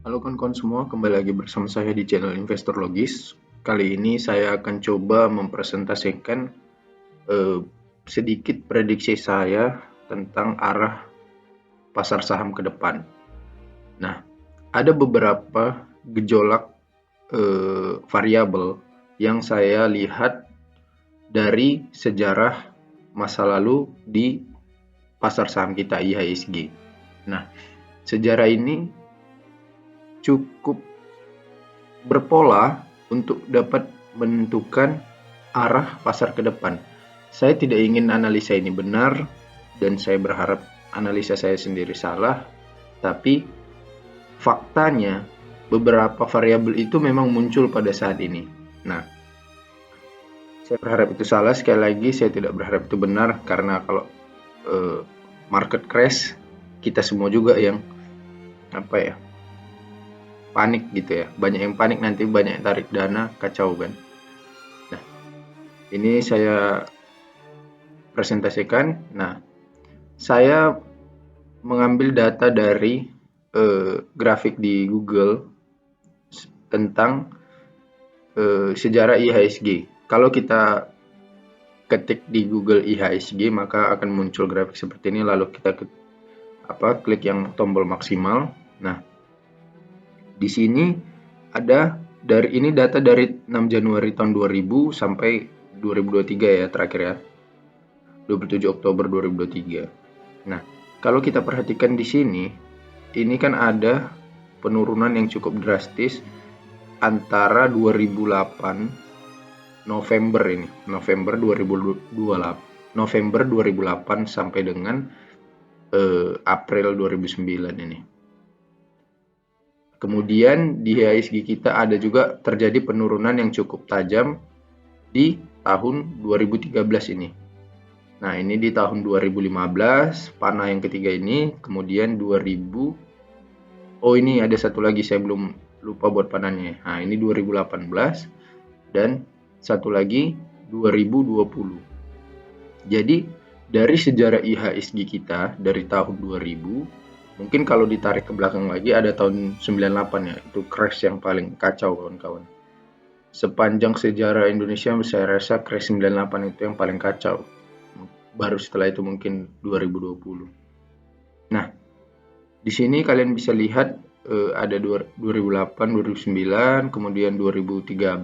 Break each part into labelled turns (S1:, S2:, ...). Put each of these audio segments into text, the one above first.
S1: Halo kawan-kawan semua, kembali lagi bersama saya di channel Investor Logis. Kali ini saya akan coba mempresentasikan eh, sedikit prediksi saya tentang arah pasar saham ke depan. Nah, ada beberapa gejolak variabel yang saya lihat dari sejarah masa lalu di pasar saham kita IHSG. Nah, sejarah ini cukup berpola untuk dapat menentukan arah pasar ke depan. Saya tidak ingin analisa ini benar dan saya berharap analisa saya sendiri salah, tapi faktanya beberapa variabel itu memang muncul pada saat ini. Nah, saya berharap itu salah. Sekali lagi, saya tidak berharap itu benar karena kalau market crash, kita semua juga yang panik gitu ya. Banyak yang panik, nanti banyak yang tarik dana, kacau kan. Nah, ini saya presentasikan. Nah, saya mengambil data dari grafik di Google tentang sejarah IHSG. Kalau kita ketik di Google IHSG, maka akan muncul grafik seperti ini. Lalu kita klik yang tombol maksimal. Nah, di sini ada ini data dari 6 Januari tahun 2000 sampai 2023 ya terakhir ya. 27 Oktober 2023. Nah, kalau kita perhatikan di sini, ini kan ada penurunan yang cukup drastis antara 2008 November 2028 sampai dengan April 2009 ini. Kemudian di IHSG kita ada juga terjadi penurunan yang cukup tajam di tahun 2013 ini. Nah, ini di tahun 2015, panah yang ketiga ini, kemudian 2000. Oh, ini ada satu lagi saya belum lupa buat panahnya. Nah, ini 2018 dan satu lagi 2020. Jadi, dari sejarah IHSG kita dari tahun 2000, mungkin kalau ditarik ke belakang lagi ada tahun 98 ya, itu crash yang paling kacau kawan-kawan. Sepanjang sejarah Indonesia saya rasa crash 98 itu yang paling kacau. Baru setelah itu mungkin 2020. Nah, di sini kalian bisa lihat ada 2008, 2009, kemudian 2013,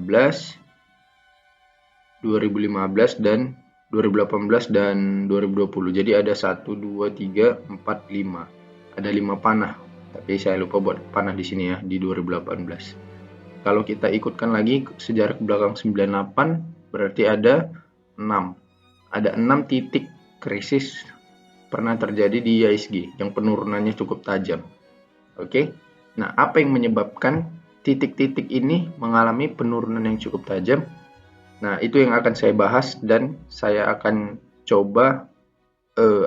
S1: 2015 dan 2018 dan 2020. Jadi ada 1 2 3 4 5. Ada 5 panah. Tapi saya lupa buat panah di sini ya di 2018. Kalau kita ikutkan lagi sejarah ke belakang 98 berarti ada 6. Ada 6 titik krisis pernah terjadi di IHSG yang penurunannya cukup tajam. Oke. Nah, apa yang menyebabkan titik-titik ini mengalami penurunan yang cukup tajam? Nah, itu yang akan saya bahas dan saya akan coba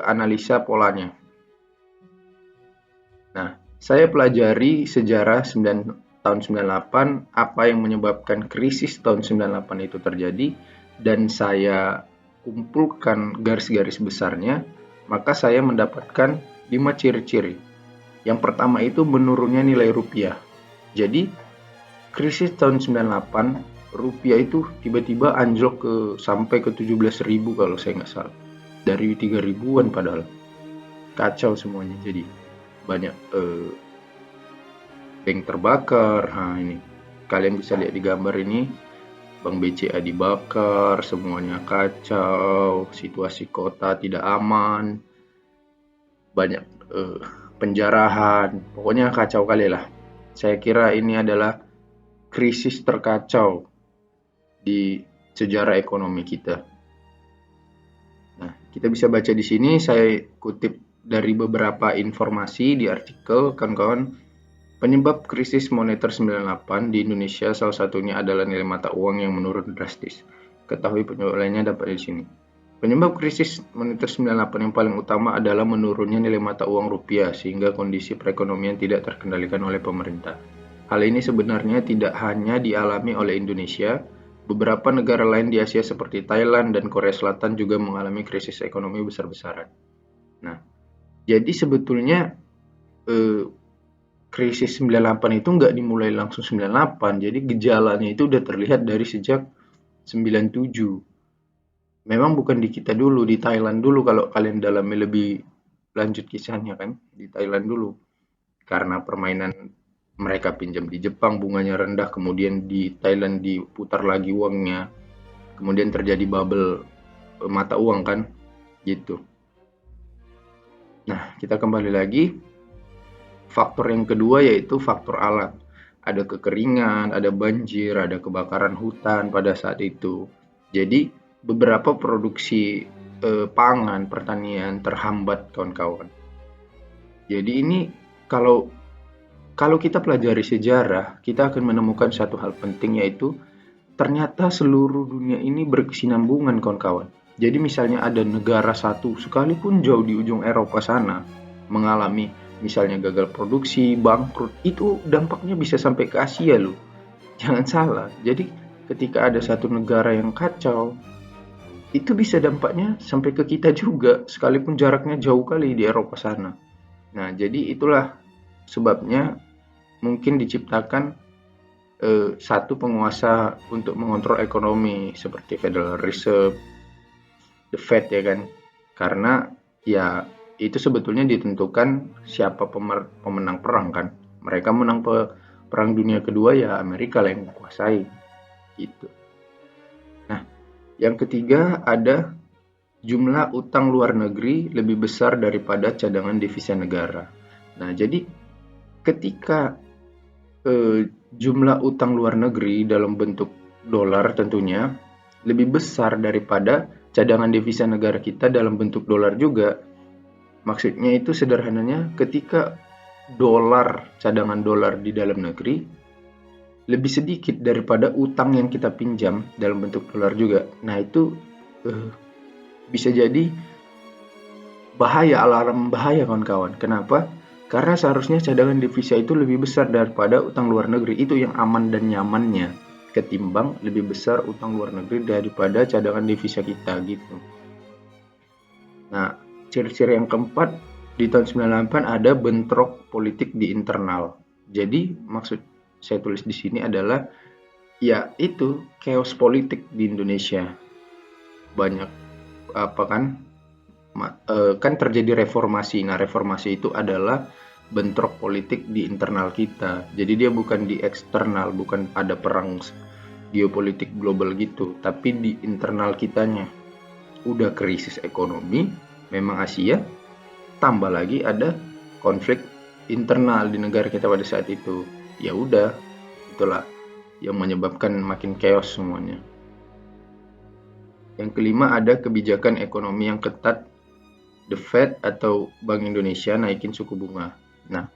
S1: analisa polanya. Nah, saya pelajari sejarah tahun 98, apa yang menyebabkan krisis tahun 98 itu terjadi, dan saya kumpulkan garis-garis besarnya, maka saya mendapatkan 5 ciri-ciri. Yang pertama itu menurunnya nilai rupiah. Jadi, krisis tahun 98, rupiah itu tiba-tiba anjlok sampai ke 17.000 kalau saya nggak salah. Dari 3.000-an padahal. Kacau semuanya. Jadi, banyak bank terbakar. Nah, ini kalian bisa lihat di gambar ini, Bank BCA dibakar, semuanya kacau, situasi kota tidak aman, banyak penjarahan, pokoknya kacau kali lah. Saya kira ini adalah krisis terkacau di sejarah ekonomi kita. Nah, kita bisa baca di sini, saya kutip dari beberapa informasi di artikel, kawan-kawan. Penyebab krisis moneter 98 di Indonesia salah satunya adalah nilai mata uang yang menurun drastis. Ketahui penyebab lainnya dapat di sini. Penyebab krisis moneter 98 yang paling utama adalah menurunnya nilai mata uang rupiah sehingga kondisi perekonomian tidak terkendalikan oleh pemerintah. Hal ini sebenarnya tidak hanya dialami oleh Indonesia, beberapa negara lain di Asia seperti Thailand dan Korea Selatan juga mengalami krisis ekonomi besar-besaran. Nah, jadi sebetulnya krisis 98 itu nggak dimulai langsung 98, jadi gejalanya itu udah terlihat dari sejak 97. Memang bukan di kita dulu, di Thailand dulu kalau kalian dalami lebih lanjut kisahnya kan, di Thailand dulu. Karena permainan mereka pinjam di Jepang bunganya rendah, kemudian di Thailand diputar lagi uangnya, kemudian terjadi bubble mata uang kan, gitu. Nah, kita kembali lagi. Faktor yang kedua yaitu faktor alam. Ada kekeringan, ada banjir, ada kebakaran hutan pada saat itu. Jadi beberapa produksi pangan, pertanian terhambat kawan-kawan. Jadi ini kalau kita pelajari sejarah, kita akan menemukan satu hal penting yaitu ternyata seluruh dunia ini berkesinambungan kawan-kawan. Jadi misalnya ada negara satu sekalipun jauh di ujung Eropa sana mengalami misalnya gagal produksi, bangkrut, itu dampaknya bisa sampai ke Asia loh. Jangan salah. Jadi ketika ada satu negara yang kacau, itu bisa dampaknya sampai ke kita juga, sekalipun jaraknya jauh kali di Eropa sana. Nah, jadi itulah sebabnya mungkin diciptakan satu penguasa untuk mengontrol ekonomi seperti Federal Reserve, The Fed ya kan. Karena ya itu sebetulnya ditentukan siapa pemenang perang kan. Mereka menang perang dunia kedua ya Amerika lah yang menguasai gitu. Nah, yang ketiga ada jumlah utang luar negeri lebih besar daripada cadangan devisa negara. Nah, jadi ketika jumlah utang luar negeri dalam bentuk dolar tentunya lebih besar daripada cadangan devisa negara kita dalam bentuk dolar juga. Maksudnya itu sederhananya ketika cadangan dolar di dalam negeri lebih sedikit daripada utang yang kita pinjam dalam bentuk dolar juga. Nah itu bisa jadi bahaya, alarm bahaya kawan-kawan. Kenapa? Karena seharusnya cadangan devisa itu lebih besar daripada utang luar negeri. Itu yang aman dan nyamannya. Ketimbang lebih besar utang luar negeri daripada cadangan devisa kita gitu. Nah, ciri-ciri yang keempat di tahun 98 ada bentrok politik di internal. Jadi maksud saya tulis di sini adalah ya itu chaos politik di Indonesia. Banyak kan terjadi reformasi. Nah, reformasi itu adalah bentrok politik di internal kita. Jadi dia bukan di eksternal, bukan ada perang geopolitik global gitu, tapi di internal kitanya. Udah krisis ekonomi, memang Asia, tambah lagi ada konflik internal di negara kita pada saat itu. Ya udah, itulah yang menyebabkan makin chaos semuanya. Yang kelima ada kebijakan ekonomi yang ketat. The Fed atau Bank Indonesia naikin suku bunga. Nah,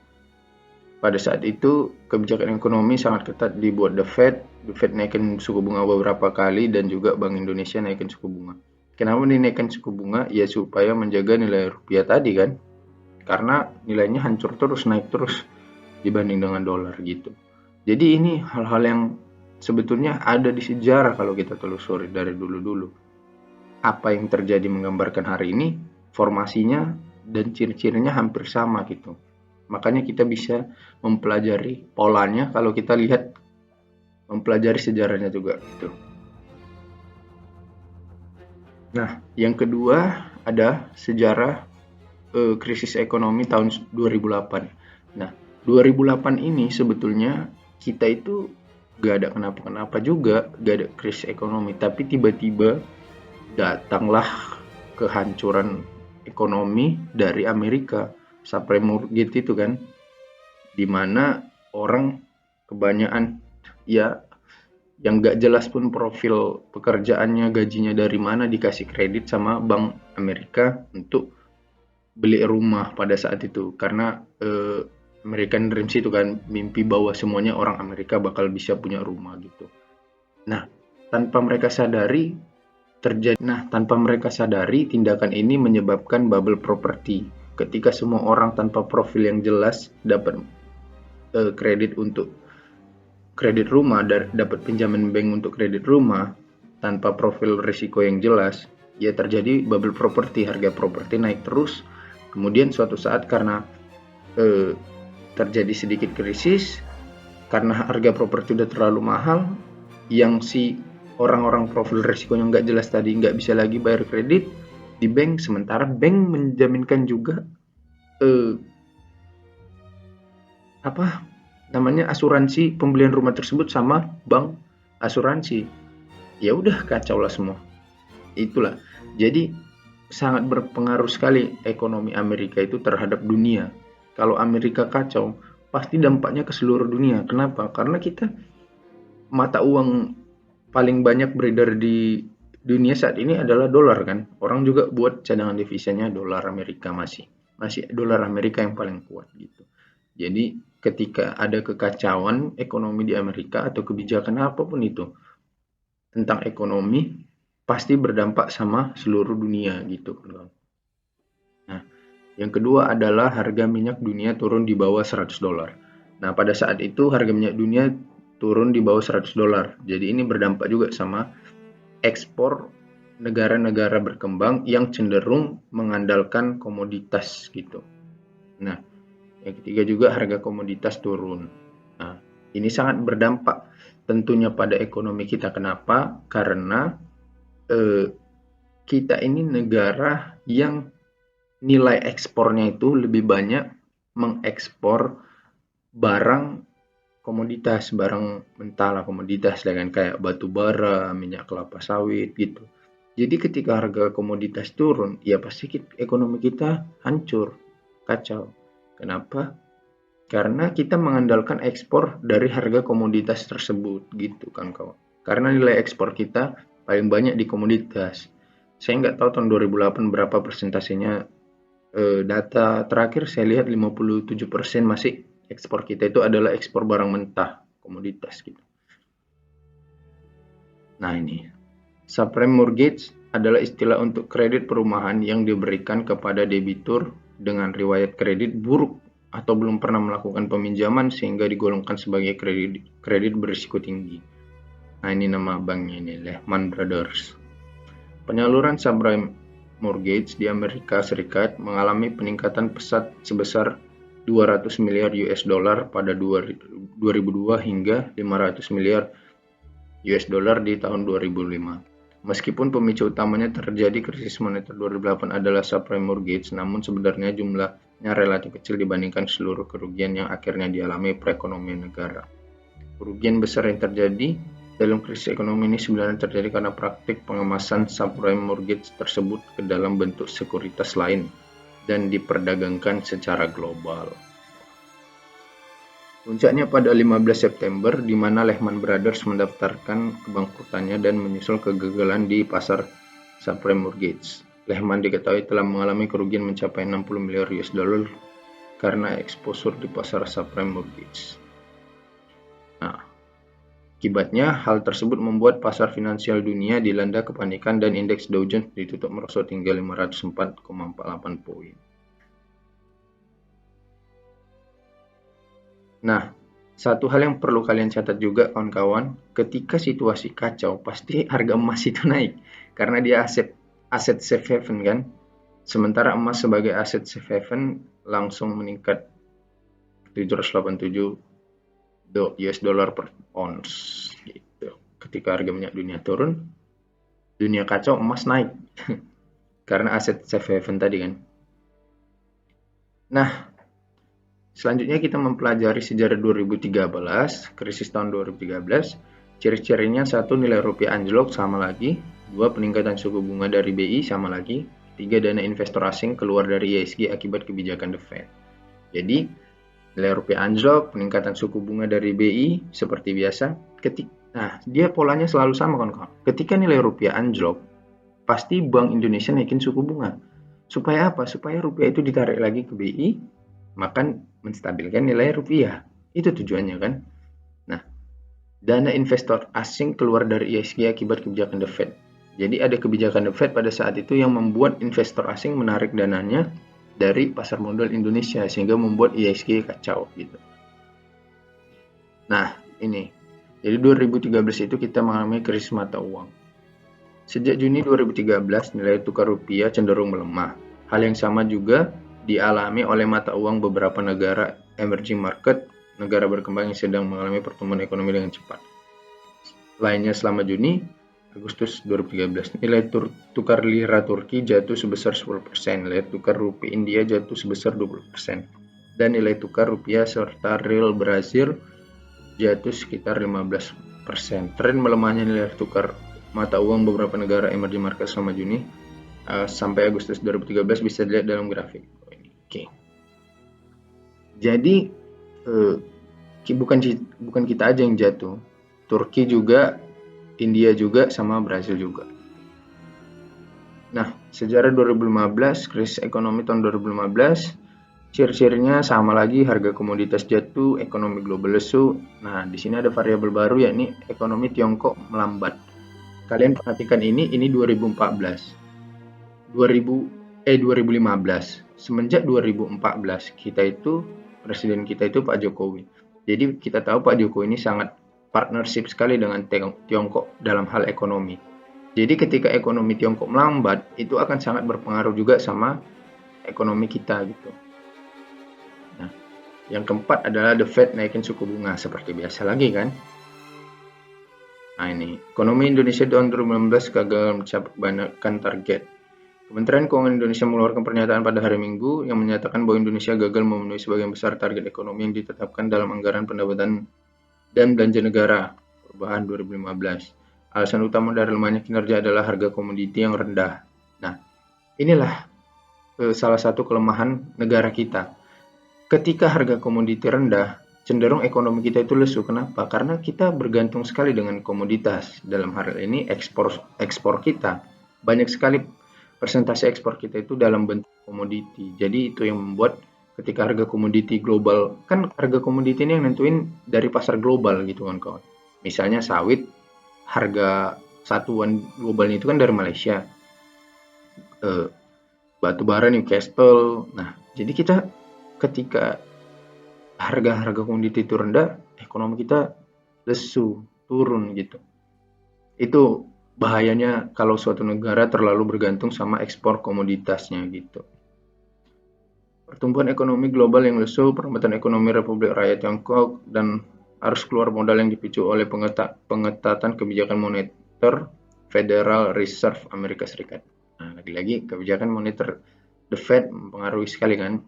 S1: pada saat itu kebijakan ekonomi sangat ketat dibuat The Fed naikin suku bunga beberapa kali dan juga Bank Indonesia naikin suku bunga. Kenapa dinaikkan suku bunga? Ya supaya menjaga nilai rupiah tadi kan. Karena nilainya hancur terus, naik terus dibanding dengan dolar gitu. Jadi ini hal-hal yang sebetulnya ada di sejarah kalau kita telusuri dari dulu-dulu. Apa yang terjadi menggambarkan hari ini, formasinya dan ciri-cirinya hampir sama gitu. Makanya kita bisa mempelajari polanya kalau kita lihat mempelajari sejarahnya juga gitu. Nah, yang kedua ada sejarah krisis ekonomi tahun 2008. Nah, 2008 ini sebetulnya kita itu gak ada kenapa-kenapa juga, gak ada krisis ekonomi, tapi tiba-tiba datanglah kehancuran ekonomi dari Amerika, subprime mortgage itu kan, dimana orang kebanyakan ya yang gak jelas pun profil pekerjaannya, gajinya dari mana, dikasih kredit sama Bank Amerika untuk beli rumah pada saat itu. Karena American Dreams itu kan mimpi bahwa semuanya orang Amerika bakal bisa punya rumah gitu. Nah, tanpa mereka sadari tindakan ini menyebabkan bubble properti. Ketika semua orang tanpa profil yang jelas dapat kredit untuk kredit rumah, dapat pinjaman bank untuk kredit rumah tanpa profil risiko yang jelas, ya terjadi bubble properti, harga properti naik terus. Kemudian suatu saat karena terjadi sedikit krisis karena harga properti udah terlalu mahal, yang si orang-orang profil resikonya nggak jelas tadi nggak bisa lagi bayar kredit di bank, sementara bank menjaminkan juga asuransi pembelian rumah tersebut sama bank asuransi. Ya udah, kacau lah semua. Itulah. Jadi sangat berpengaruh sekali ekonomi Amerika itu terhadap dunia. Kalau Amerika kacau, pasti dampaknya ke seluruh dunia. Kenapa? Karena kita mata uang paling banyak beredar di dunia saat ini adalah dolar kan. Orang juga buat cadangan devisanya dolar Amerika, masih dolar Amerika yang paling kuat gitu. Jadi ketika ada kekacauan ekonomi di Amerika atau kebijakan apapun itu tentang ekonomi, pasti berdampak sama seluruh dunia gitu. Nah, yang kedua adalah harga minyak dunia turun di bawah $100. Nah, pada saat itu harga minyak dunia turun di bawah $100. Jadi ini berdampak juga sama ekspor negara-negara berkembang yang cenderung mengandalkan komoditas gitu. Nah, yang ketiga juga harga komoditas turun. Nah, ini sangat berdampak tentunya pada ekonomi kita. Kenapa? Karena kita ini negara yang nilai ekspornya itu lebih banyak mengekspor barang komoditas, barang mentah lah, komoditas dengan kayak batu bara, minyak kelapa sawit gitu. Jadi ketika harga komoditas turun, ya pasti ekonomi kita hancur, kacau. Kenapa? Karena kita mengandalkan ekspor dari harga komoditas tersebut gitu kan kawan. Karena nilai ekspor kita paling banyak di komoditas. Saya nggak tahu tahun 2008 berapa persentasenya, data terakhir saya lihat 57% masih ekspor kita itu adalah ekspor barang mentah, komoditas gitu. Nah ini, subprime mortgage adalah istilah untuk kredit perumahan yang diberikan kepada debitur dengan riwayat kredit buruk atau belum pernah melakukan peminjaman sehingga digolongkan sebagai kredit berisiko tinggi. Nah ini nama banknya ini, Lehman Brothers. Penyaluran subprime mortgage di Amerika Serikat mengalami peningkatan pesat sebesar 200 miliar US dollar pada 2002 hingga 500 miliar US dollar di tahun 2005. Meskipun pemicu utamanya terjadi krisis moneter 2008 adalah subprime mortgage, namun sebenarnya jumlahnya relatif kecil dibandingkan seluruh kerugian yang akhirnya dialami perekonomian negara. Kerugian besar yang terjadi dalam krisis ekonomi ini sebenarnya terjadi karena praktik pengemasan subprime mortgage tersebut ke dalam bentuk sekuritas lain dan diperdagangkan secara global. Puncaknya pada 15 September, di mana Lehman Brothers mendaftarkan kebangkrutannya dan menyusul kegagalan di pasar subprime mortgage. Lehman diketahui telah mengalami kerugian mencapai 60 miliar US dollar karena eksposur di pasar subprime mortgage. Nah, akibatnya, hal tersebut membuat pasar finansial dunia dilanda kepanikan dan indeks Dow Jones ditutup merosot hingga 504,48 poin. Nah, satu hal yang perlu kalian catat juga kawan-kawan, ketika situasi kacau, pasti harga emas itu naik. Karena dia aset safe haven kan. Sementara emas sebagai aset safe haven langsung meningkat 787 US dollar per ounce gitu. Ketika harga minyak dunia turun, dunia kacau, emas naik. Karena aset safe haven tadi kan. Nah, selanjutnya kita mempelajari sejarah 2013, krisis tahun 2013. Ciri-cirinya: 1. Nilai rupiah anjlok sama lagi. 2. Peningkatan suku bunga dari BI sama lagi. 3. Dana investor asing keluar dari ISG akibat kebijakan The Fed. Jadi, nilai rupiah anjlok, peningkatan suku bunga dari BI seperti biasa. Nah, dia polanya selalu sama kawan-kawan. Ketika nilai rupiah anjlok, pasti Bank Indonesia naikin suku bunga. Supaya apa? Supaya rupiah itu ditarik lagi ke BI, maka menstabilkan nilai rupiah. Itu tujuannya kan. Nah, dana investor asing keluar dari ISG akibat kebijakan The Fed. Jadi ada kebijakan The Fed pada saat itu yang membuat investor asing menarik dananya dari pasar modal Indonesia sehingga membuat ISG kacau gitu. Nah, ini. Jadi 2013 itu kita mengalami krisis mata uang. Sejak Juni 2013, nilai tukar rupiah cenderung melemah. Hal yang sama juga dialami oleh mata uang beberapa negara emerging market, negara berkembang yang sedang mengalami pertumbuhan ekonomi dengan cepat. Lainnya selama Juni Agustus 2013, nilai tukar lira Turki jatuh sebesar 10%, nilai tukar rupiah India jatuh sebesar 20%, dan nilai tukar rupiah serta rial Brasil jatuh sekitar 15%. Tren melemahnya nilai tukar mata uang beberapa negara emerging market selama Juni sampai Agustus 2013 bisa dilihat dalam grafik. Oke. Jadi bukan kita aja yang jatuh, Turki juga, India juga, sama Brasil juga. Nah, sejarah 2015, krisis ekonomi tahun 2015, ciri-cirinya sama lagi, harga komoditas jatuh, ekonomi global lesu. Nah, di sini ada variabel baru, yakni ekonomi Tiongkok melambat. Kalian perhatikan ini 2014. 2015. Semenjak 2014, presiden kita itu Pak Jokowi. Jadi kita tahu Pak Jokowi ini sangat partnership sekali dengan Tiongkok dalam hal ekonomi. Jadi ketika ekonomi Tiongkok melambat, itu akan sangat berpengaruh juga sama ekonomi kita gitu. Nah, yang keempat adalah The Fed naikin suku bunga seperti biasa lagi kan. Nah ini, ekonomi Indonesia tahun 2019 gagal mencapai target. Kementerian Keuangan Indonesia mengeluarkan pernyataan pada hari Minggu yang menyatakan bahwa Indonesia gagal memenuhi sebagian besar target ekonomi yang ditetapkan dalam Anggaran Pendapatan dan Belanja Negara Perubahan 2015. Alasan utama dari lemahnya kinerja adalah harga komoditi yang rendah. Nah, inilah salah satu kelemahan negara kita. Ketika harga komoditi rendah, cenderung ekonomi kita itu lesu. Kenapa? Karena kita bergantung sekali dengan komoditas. Dalam hal ini ekspor kita. Banyak sekali persentase ekspor kita itu dalam bentuk komoditi. Jadi itu yang membuat ketika harga komoditi global, kan harga komoditi ini yang nentuin dari pasar global gitu kan kawan. Misalnya sawit, harga satuan globalnya itu kan dari Malaysia. Batu bara Newcastle. Nah, jadi kita ketika harga komoditi itu rendah, ekonomi kita lesu, turun gitu. Itu bahayanya kalau suatu negara terlalu bergantung sama ekspor komoditasnya gitu. Pertumbuhan ekonomi global yang lesu, perlambatan ekonomi Republik Rakyat Tiongkok, dan arus keluar modal yang dipicu oleh pengetatan kebijakan moneter Federal Reserve Amerika Serikat. Nah, lagi-lagi kebijakan moneter The Fed mempengaruhi sekali kan.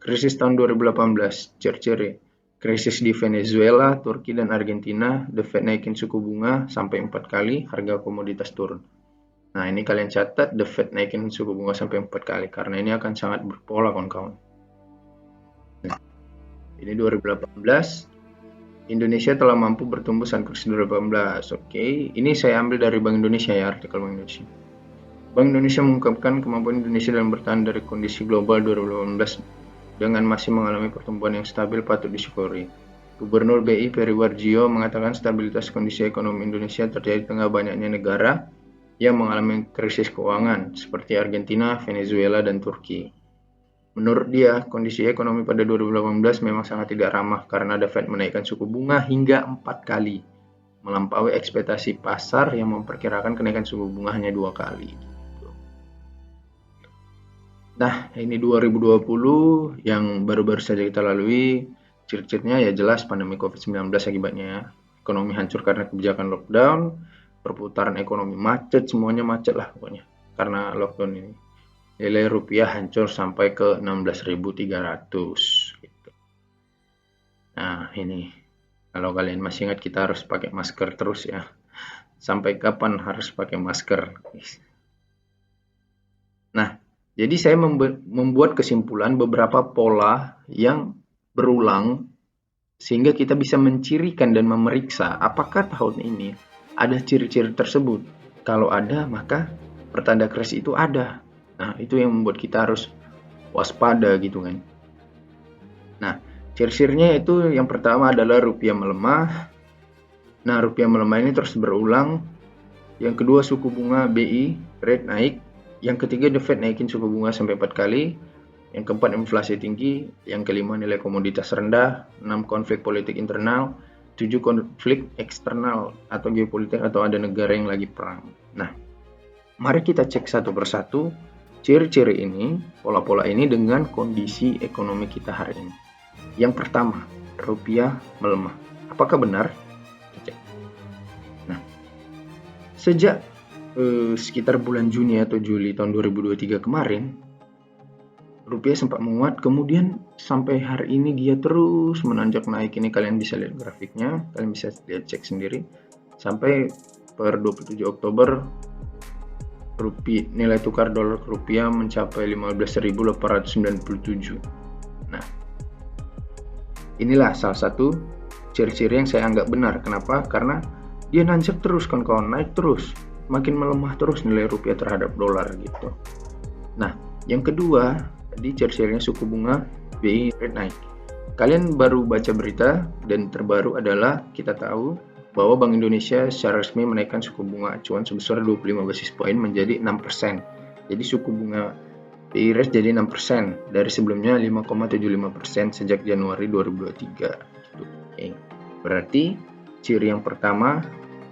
S1: Krisis tahun 2018, ciri-ciri. Krisis di Venezuela, Turki, dan Argentina, The Fed naikin suku bunga sampai 4 kali, harga komoditas turun. Nah, ini kalian catat, The Fed naikin suku bunga sampai 4 kali, karena ini akan sangat berpola, kawan-kawan. Nah, ini 2018, Indonesia telah mampu bertumbuh saat krisis 2018. Oke, ini saya ambil dari Bank Indonesia ya, artikel Bank Indonesia. Bank Indonesia mengungkapkan kemampuan Indonesia dalam bertahan dari kondisi global 2018 dengan masih mengalami pertumbuhan yang stabil patut disyukuri. Gubernur BI Peri Warjio mengatakan stabilitas kondisi ekonomi Indonesia terjadi di tengah banyaknya negara yang mengalami krisis keuangan seperti Argentina, Venezuela, dan Turki. Menurut dia, kondisi ekonomi pada 2018 memang sangat tidak ramah karena The Fed menaikkan suku bunga hingga 4 kali, melampaui ekspektasi pasar yang memperkirakan kenaikan suku bunga hanya 2 kali. Nah, ini 2020 yang baru-baru saja kita lalui, ciri-cirinya ya jelas pandemi COVID-19 akibatnya. Ekonomi hancur karena kebijakan lockdown, perputaran ekonomi macet, semuanya macet lah pokoknya karena lockdown ini. Nilai rupiah hancur sampai ke 16.300 gitu. Nah, ini kalau kalian masih ingat kita harus pakai masker terus ya. Sampai kapan harus pakai masker? Nah, jadi saya membuat kesimpulan beberapa pola yang berulang sehingga kita bisa mencirikan dan memeriksa apakah tahun ini ada ciri-ciri tersebut. Kalau ada, maka pertanda krisis itu ada. Nah, itu yang membuat kita harus waspada gitu kan. Nah, ciri-cirinya itu yang pertama adalah rupiah melemah. Nah, rupiah melemah ini terus berulang. Yang kedua, suku bunga BI rate naik. Yang ketiga, The Fed naikin suku bunga sampai 4 kali. Yang keempat, inflasi tinggi. Yang kelima, nilai komoditas rendah. 6, konflik politik internal. 7, konflik eksternal atau geopolitik atau ada negara yang lagi perang. Nah, mari kita cek satu persatu ciri-ciri ini, pola-pola ini dengan kondisi ekonomi kita hari ini. Yang pertama, rupiah melemah. Apakah benar? Cek. Nah, sejak sekitar bulan Juni atau Juli tahun 2023 kemarin, rupiah sempat menguat, kemudian sampai hari ini dia terus menanjak naik. Ini kalian bisa lihat grafiknya, kalian bisa lihat cek sendiri. Sampai per 27 Oktober nilai tukar dolar ke rupiah mencapai 15.897. Nah, inilah salah satu ciri-ciri yang saya anggap benar. Kenapa? Karena dia nanjak terus kawan-kawan, naik terus, makin melemah terus nilai rupiah terhadap dolar gitu. Nah, yang kedua, tadi ciri-cirinya suku bunga BI rate naik. Kalian baru baca berita dan terbaru adalah kita tahu bahwa Bank Indonesia secara resmi menaikkan suku bunga acuan sebesar 25 basis poin menjadi 6%. Jadi suku bunga BI rate jadi 6% dari sebelumnya 5,75% sejak Januari 2023. Oke. Berarti ciri yang pertama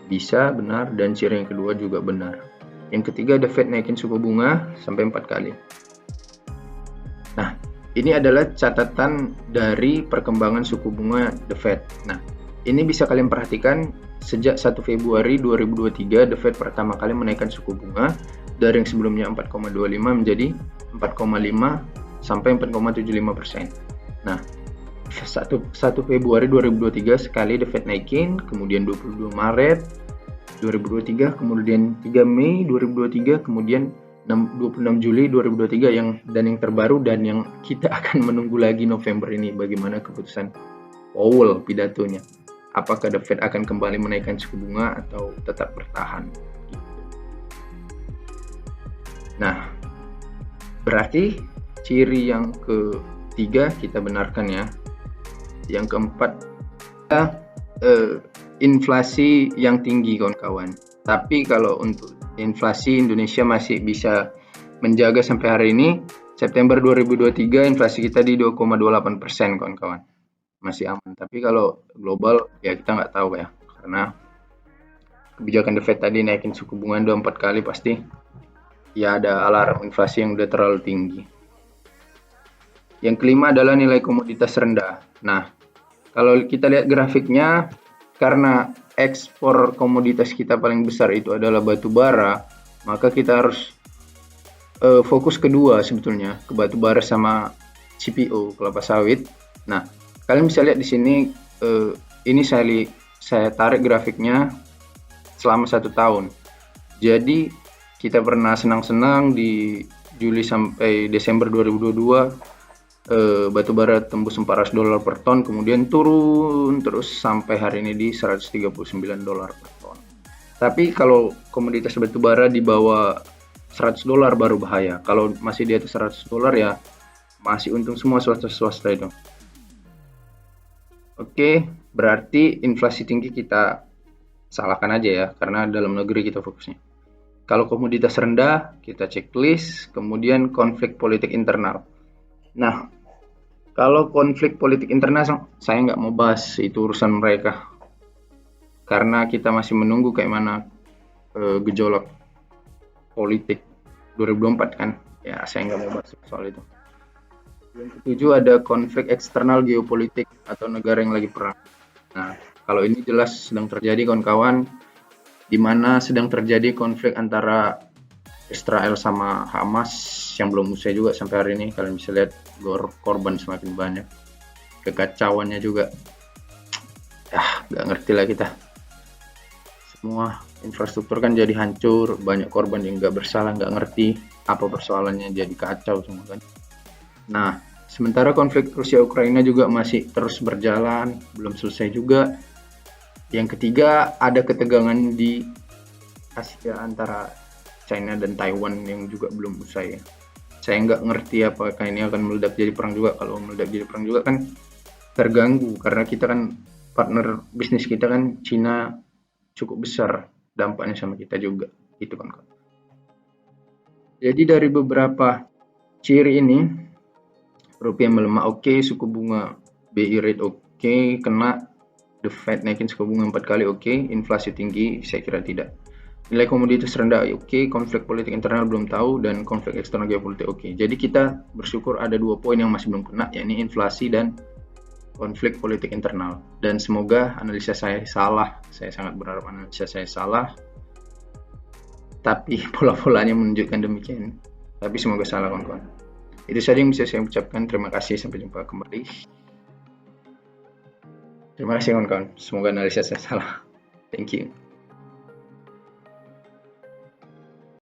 S1: bisa benar dan ciri yang kedua juga benar. Yang ketiga, The Fed naikin suku bunga sampai 4 kali. Nah, ini adalah catatan dari perkembangan suku bunga The Fed. Nah, ini bisa kalian perhatikan sejak 1 Februari 2023 The Fed pertama kali menaikkan suku bunga dari yang sebelumnya 4,25 menjadi 4,5 sampai 4,75%. Nah, 1 Februari 2023 sekali The Fed naikin, kemudian 22 Maret 2023, kemudian 3 Mei 2023, kemudian 26 Juli 2023 yang terbaru dan yang kita akan menunggu lagi November ini bagaimana keputusan Powell pidatonya. Apakah The Fed akan kembali menaikkan suku bunga atau tetap bertahan? Nah, berarti ciri yang ketiga kita benarkan ya. Yang keempat, inflasi yang tinggi kawan-kawan. Tapi kalau untuk inflasi Indonesia masih bisa menjaga sampai hari ini. September 2023 inflasi kita di 2,28% kawan-kawan. Masih aman. Tapi kalau global ya kita nggak tahu ya. Karena kebijakan The Fed tadi naikin suku bunga 24 kali pasti ya ada alarm inflasi yang udah terlalu tinggi. Yang kelima adalah nilai komoditas rendah. Nah, kalau kita lihat grafiknya, karena ekspor komoditas kita paling besar itu adalah batu bara, maka kita harus fokus kedua sebetulnya ke batu bara sama CPO, kelapa sawit. Nah, kalian bisa lihat di sini, ini saya tarik grafiknya selama 1 tahun. Jadi kita pernah senang-senang di Juli sampai Desember 2022 batu bara tembus $400 per ton, kemudian turun terus sampai hari ini di $139 per ton. Tapi kalau komoditas batu bara di bawah $100 baru bahaya. Kalau masih di atas $100 ya masih untung semua swasta itu. Oke, berarti inflasi tinggi kita salahkan aja ya, karena dalam negeri kita fokusnya. Kalau komoditas rendah, kita checklist, kemudian konflik politik internal. Nah, kalau konflik politik internal, saya nggak mau bahas, itu urusan mereka. Karena kita masih menunggu kayak mana gejolak politik 2024 kan. Ya, saya nggak mau bahas soal itu. Yang ketujuh ada konflik eksternal geopolitik atau negara yang lagi perang. Nah, kalau ini jelas sedang terjadi kawan-kawan, di mana sedang terjadi konflik antara Israel sama Hamas yang belum usai juga sampai hari ini. Kalian bisa lihat korban semakin banyak, kekacauannya juga. Nggak ngerti lah kita. Semua infrastruktur kan jadi hancur, banyak korban yang nggak bersalah, nggak ngerti apa persoalannya, jadi kacau semua kan. Nah, sementara konflik Rusia Ukraina juga masih terus berjalan, belum selesai juga. Yang ketiga, ada ketegangan di Asia antara China dan Taiwan yang juga belum usai ya. Saya nggak ngerti apakah ini akan meledak jadi perang juga. Kalau meledak jadi perang juga kan terganggu, karena kita kan partner bisnis kita kan China cukup besar, dampaknya sama kita juga. Itu kan. Jadi dari beberapa ciri ini, rupiah melemah oke, suku bunga BI rate oke, kena The Fed naikin suku bunga 4 kali oke, inflasi tinggi saya kira tidak. Nilai komoditas rendah, oke. Konflik politik internal belum tahu, dan konflik eksternal geopolitik, oke. Jadi kita bersyukur ada 2 poin yang masih belum kena, yakni inflasi dan konflik politik internal. Dan semoga analisa saya salah. Saya sangat berharap analisa saya salah. Tapi pola-polanya menunjukkan demikian. Tapi semoga salah, kawan-kawan. Itu saja yang bisa saya ucapkan. Terima kasih. Sampai jumpa kembali. Terima kasih, kawan-kawan. Semoga analisa saya salah. Thank you.